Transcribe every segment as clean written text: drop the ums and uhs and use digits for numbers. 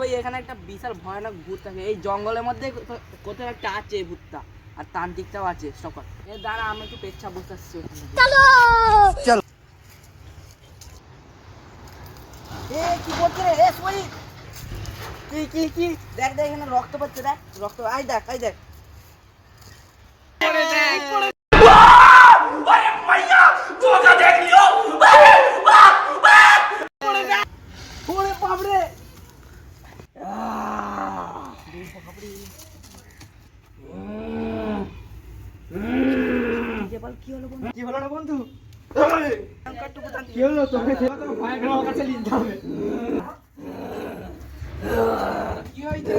ওই এখানে একটা বিশাল ভয়ানক ভূত থাকে এই জঙ্গলের মধ্যে কোথাও একটা আছে এই ভূতটা আর তান্ত্রিকটাও আছে সকল এ দাঁড়া আমি একটু পেচ্ছা বসে আসছি চলো চলো এ কি করছে রে এ সই কি দেখ দেখ এখানে রক্ত পড়ছে দেখ রক্ত আই দেখ পড়ে দেখ পড়ে আরে মাইয়া তোরা দেখ লিও পড়ে দেখ ওরে বাপ রে কি হলো না বন্ধু কি হলো তোকে ভাইয়ের কাছে নিতে হবে কি হয়েছে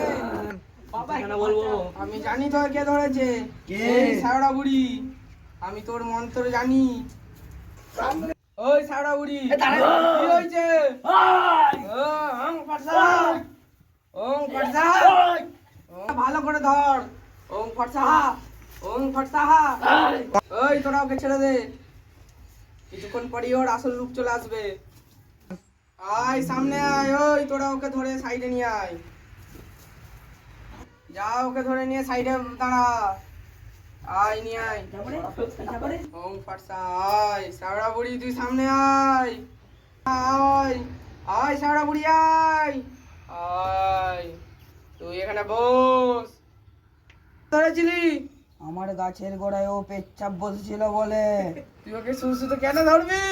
বাবা কেন বলবো আমি জানি তোর কে ধরেছে কে সাওড়া বুড়ি আমি তোর মন্ত্র জানি ওই সাওড়া বুড়ি কি হয়েছে ওং ফরসা ভালো করে ধর ওং ফরসা ওই তোরা ওকে ছেড়ে দে কিছুক্ষণ পরই ওর আসল রূপ চলে আসবে আয় সামনে আয় ওই তোরা ওকে ধরে সাইডে নিয়ে আয় যা ওকে ধরে নিয়ে সাইডে দাঁড়া আয় নিয়ে আয় ওং ফরসা আয় সাওড়া বুড়ি তুই সামনে আয় আয় আয় সাওড়া বুড়ি আয় আয় তুই এখানে বস ধরেছিলি আমার গাছের গোড়ায় ও পেচ্ছাপ বসেছিল বলে তুই ওকে সুসুতো কেন ধরবি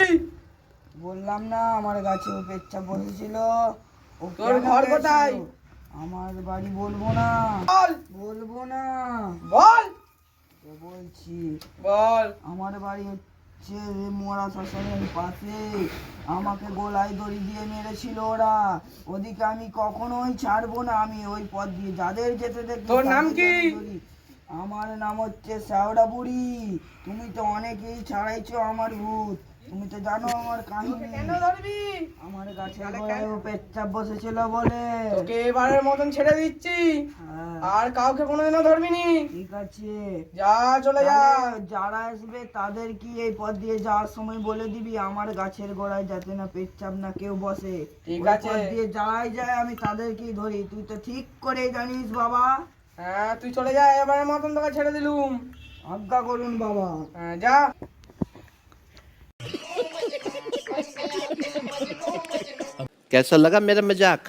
বললাম না আমার গাছে ও পেচ্ছাপ বসেছিল তোর ঘর কোথায় আমার বাড়ি বলবো না বলবো না বল বলছি বল আমার বাড়ি হচ্ছে মোড়া শ্মশানের পাশে আমাকে গলায় দড়ি দিয়ে মেরেছিল ওরা ওদিকে আমি কখনোই ছাড়বো না আমি ওই পথ দিয়ে যাদের যেতে দেখবো তোর নাম কি আমার নাম হচ্ছে সাওড়া বুড়ি তুমি তো অনেকেই ছাড়াইছো আমার ভূত তুমি তো জানো আমার কাহিনী কেন ধরবি আমার গাছে গোড়ায় পেচ্ছাপ বসেছিল বলে তোকে এবারের মতন ছেড়ে দিচ্ছি আর কাউকে কোনোদিনও ধরবি নি ঠিক আছে যা চলে যা যারা আসবে তাদের কি এই পথ দিয়ে যাওয়ার সময় বলে দিবি আমার গাছের গোড়ায় যাতে না পেচ্ছাপ না কেউ বসে ঠিক আছে পথ দিয়ে যারাই যায় আমি তাদেরকেই ধরি তুই তো ঠিক করে জানিস বাবা হ্যাঁ তুই চলে যা এবারের মতন তোকে ছেড়ে দিলুম আজ্ঞা করুন বাবা হ্যাঁ যা कैसा लगा मेरा मजाक